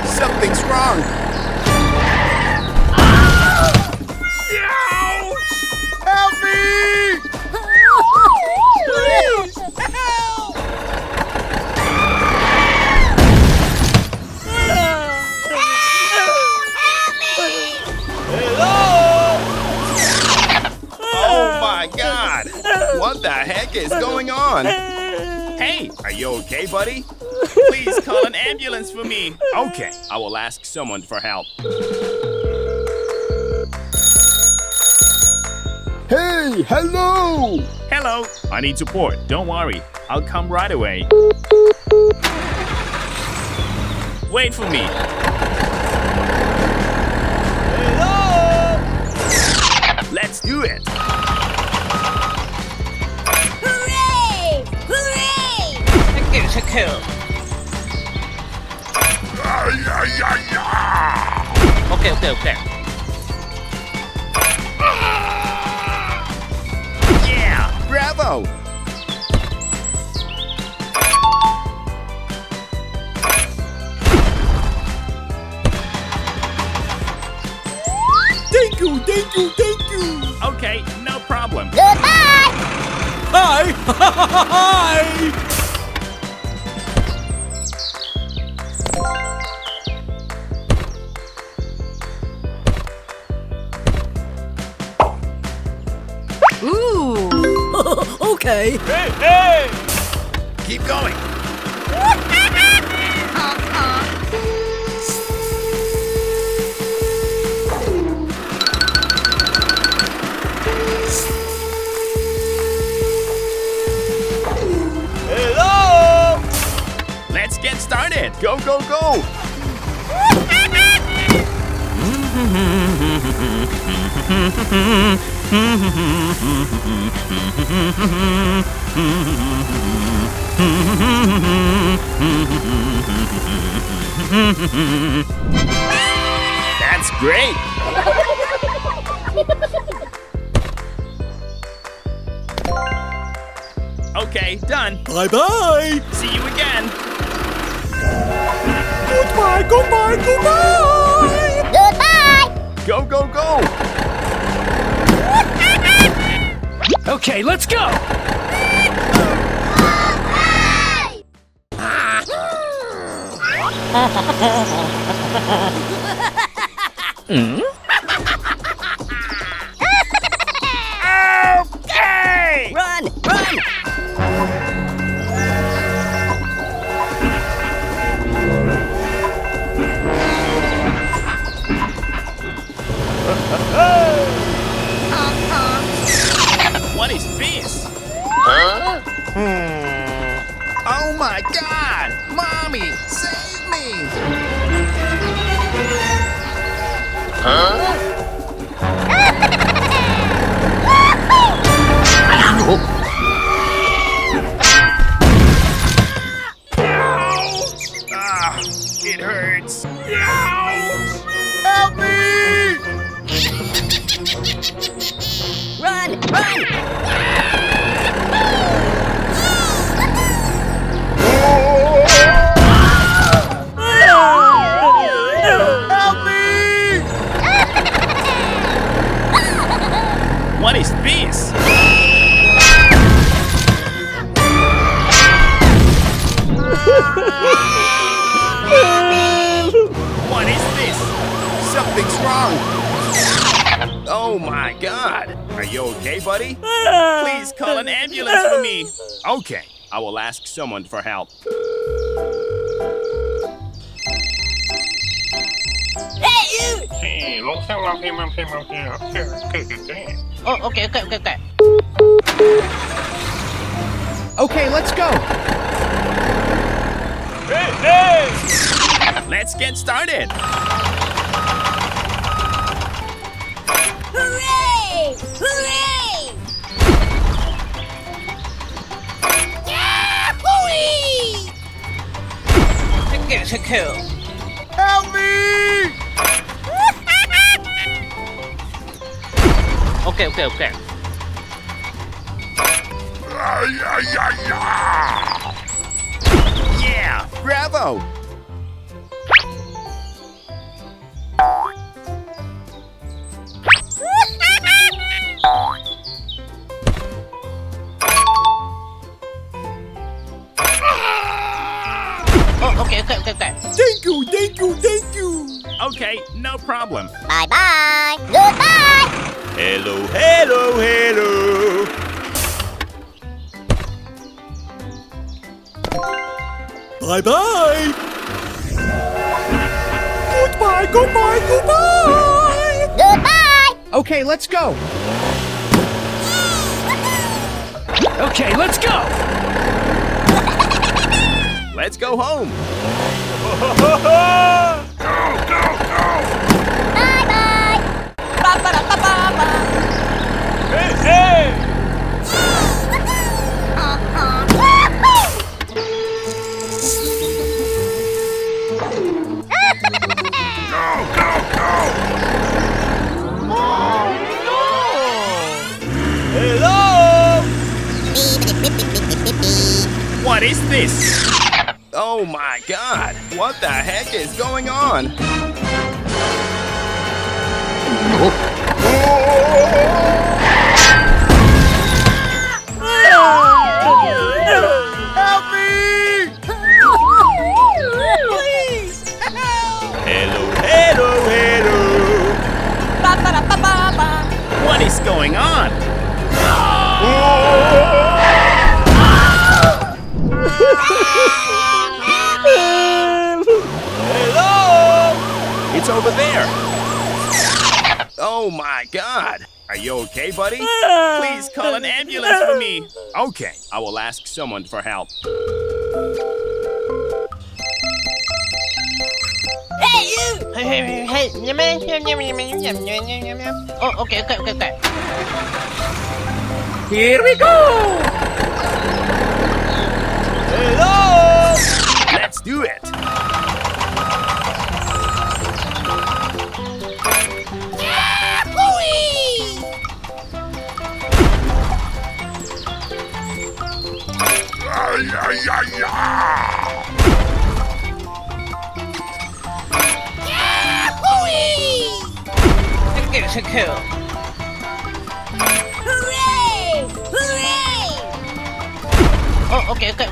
Something's wrong. Help me! Please, help! Oh my God! What the heck is going on? Hey, are you okay, buddy? Please call an ambulance for me. Okay, I will ask someone for help. Hey, hello! Hello, I need support. Don't worry, I'll come right away. Wait for me. Hello! Let's do it. Hooray! Hooray! Okay. Yeah, bravo! Thank you. Okay, no problem. Goodbye! Hi! Hi! Ooh. Okay. Hey! Keep going. Hello! Let's get started. Go, go, go! That's great. Okay, done. Bye-bye! See you again. Goodbye! Goodbye! Go, go, go! Okay, let's go. Okay! Run! What is this? Oh my God! Mommy, save me! Ah, it hurts. Help me! Run! Help me! What is this? What is this? Something's wrong. Oh my God. Are you okay, buddy? Please call an ambulance for me. Okay, I will ask someone for help. Hey, you! Oh, okay. Okay, let's go! Let's get started. Hooray! Hooray! Yahoo! Help me! Okay. Yeah, bravo! Oh, okay. Thank you, thank you, thank you. Okay, no problem. Bye-bye. Goodbye. Hello, hello, hello. Bye-bye. Goodbye, goodbye, goodbye. Goodbye. Okay, let's go. Okay, let's go. Let's go home. Bye-bye. Ba-ba-da-ba-ba-ba. Hey! Hello! What is this? Oh my god! What the heck is going on? Help me! Please. Hello, hello, hello! Ba-ba-da-ba-ba-ba. What is going on? Hello! It's over there. Oh my god! Are you okay, buddy? Please call an ambulance for me. Okay, I will ask someone for help. Hey, you. Hey. Oh, okay. Here we go. Hello! Let's do it. Hooey. Hooey. Cool. Hooray. Hooray. Oh, okay. Thank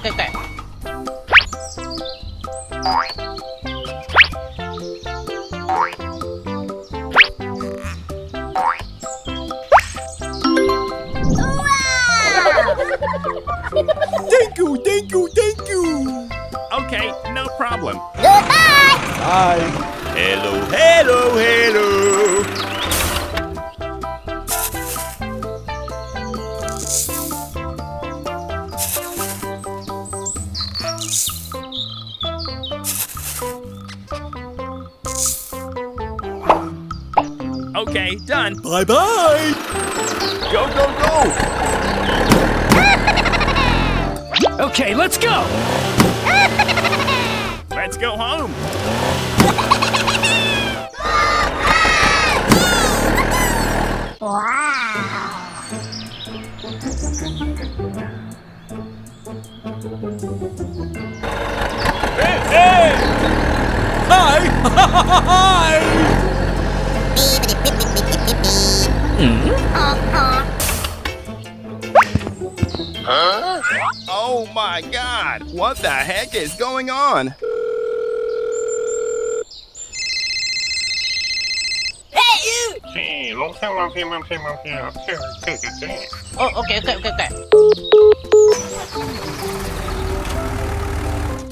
you, thank you, thank you. Okay, no problem. Goodbye. Bye. Hello, hello, hello! Okay, done. Bye-bye. Go, go, go! Okay, let's go. Let's go home. Hey! Hi. Hi. Oh my god! What the heck is going on? Hey, you. Oh, okay.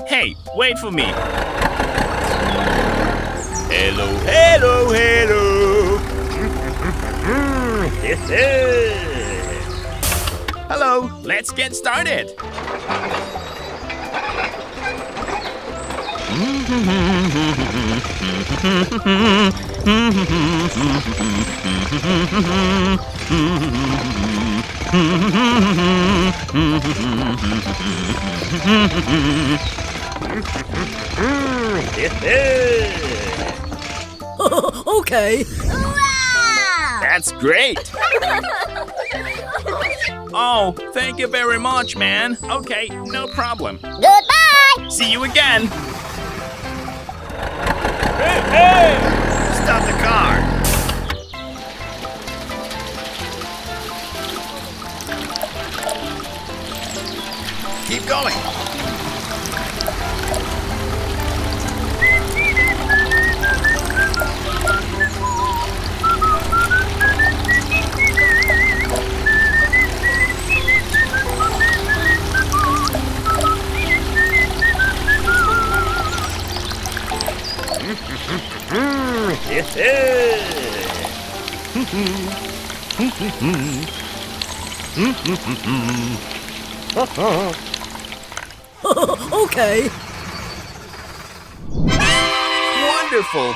Hey, wait for me. Hello, hello, hello. Hello, let's get started. Okay. Wow. That's great. Oh, thank you very much, man. Okay, no problem. Goodbye. See you again. Hey! Stop the car. Keep going. Okay. Wonderful.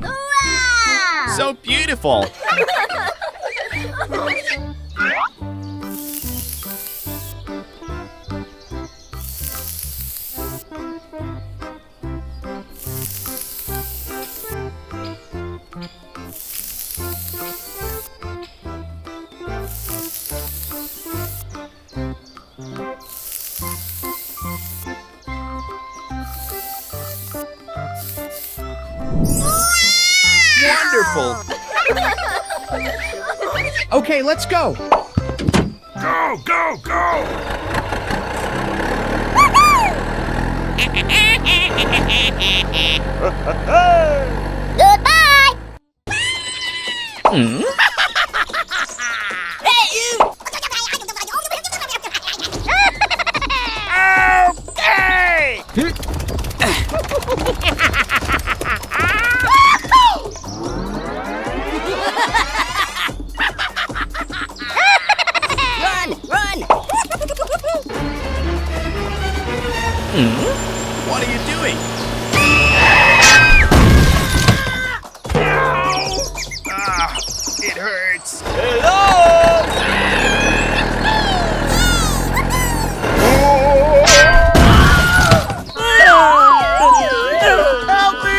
Wow! So beautiful. Wonderful. Okay, let's go. Go, go, go. Goodbye! Hey, you! Run! Run! What are you doing? Ah, it hurts. Help me!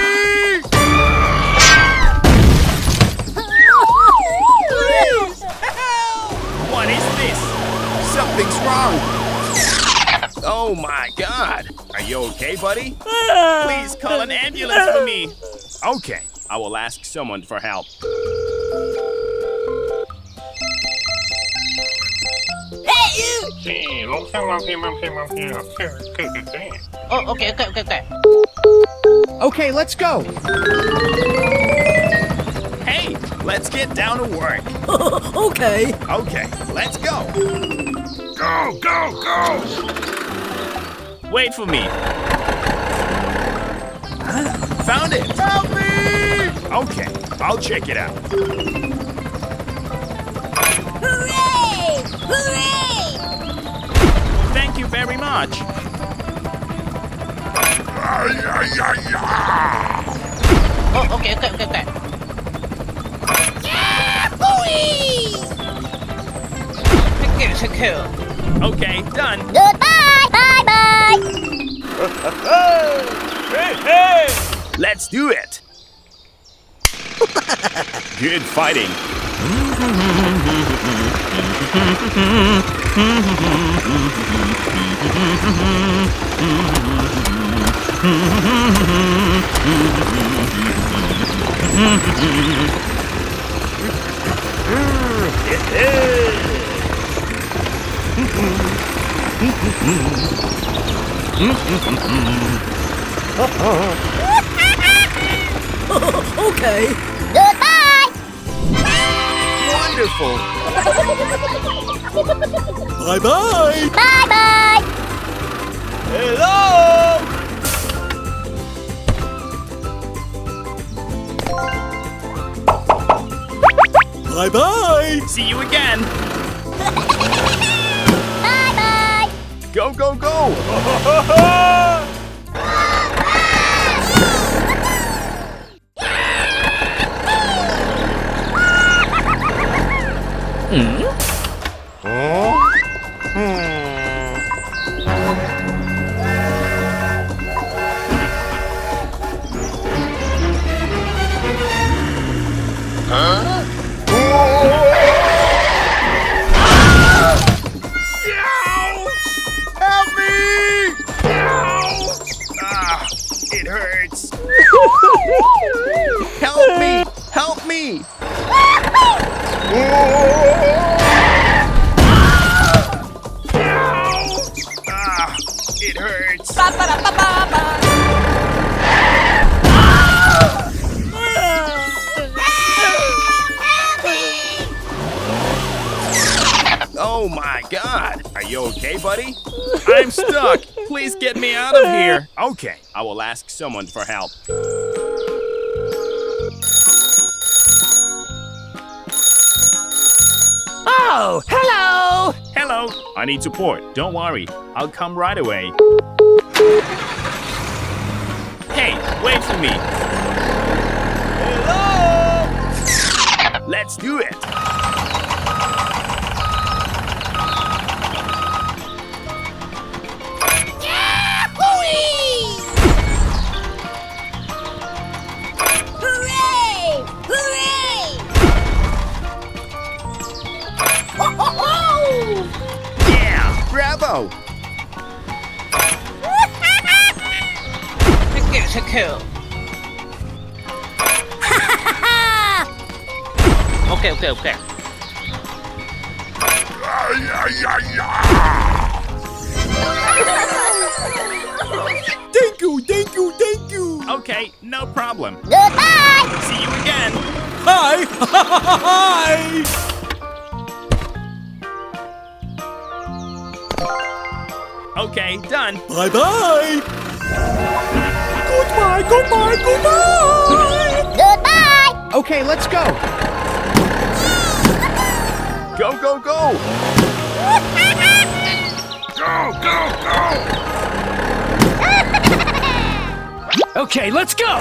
What is this? Something's wrong. Oh my God. Are you okay, buddy? Please call an ambulance for me. Okay, I will ask someone for help. Hey, you! Oh, okay, okay, okay, okay. Okay, let's go. Hey, let's get down to work. Okay. Okay, let's go. Go, go, go. Wait for me. Found it. Help me. Okay, I'll check it out. Hooray! Hooray! Thank you very much. Oh, okay, okay, okay, okay. Hooray! Thank you. Okay, done. Goodbye! Bye-bye! Let's do it. Good fighting. Okay. Goodbye! Wonderful. Bye-bye. Bye-bye! Hello. Bye-bye. See you again. Bye-bye! Go, go, go. Help me! Ah, it hurts. Help me! Help me! Ah, it hurts. Oh my God! Are you okay, buddy? I'm stuck. Please get me out of here. Okay, I will ask someone for help. Oh, hello! Hello. I need support. Don't worry. I'll come right away. Hey, wait for me. Hello! Let's do it. Hooray! Hooray! Yeah, bravo. Thank you. Okay. Thank you. Okay, no problem. Goodbye! See you again. Hi. Hi. Okay, done. Bye-bye. Goodbye. Goodbye! Okay, let's go. Go, go, go. Okay, let's go!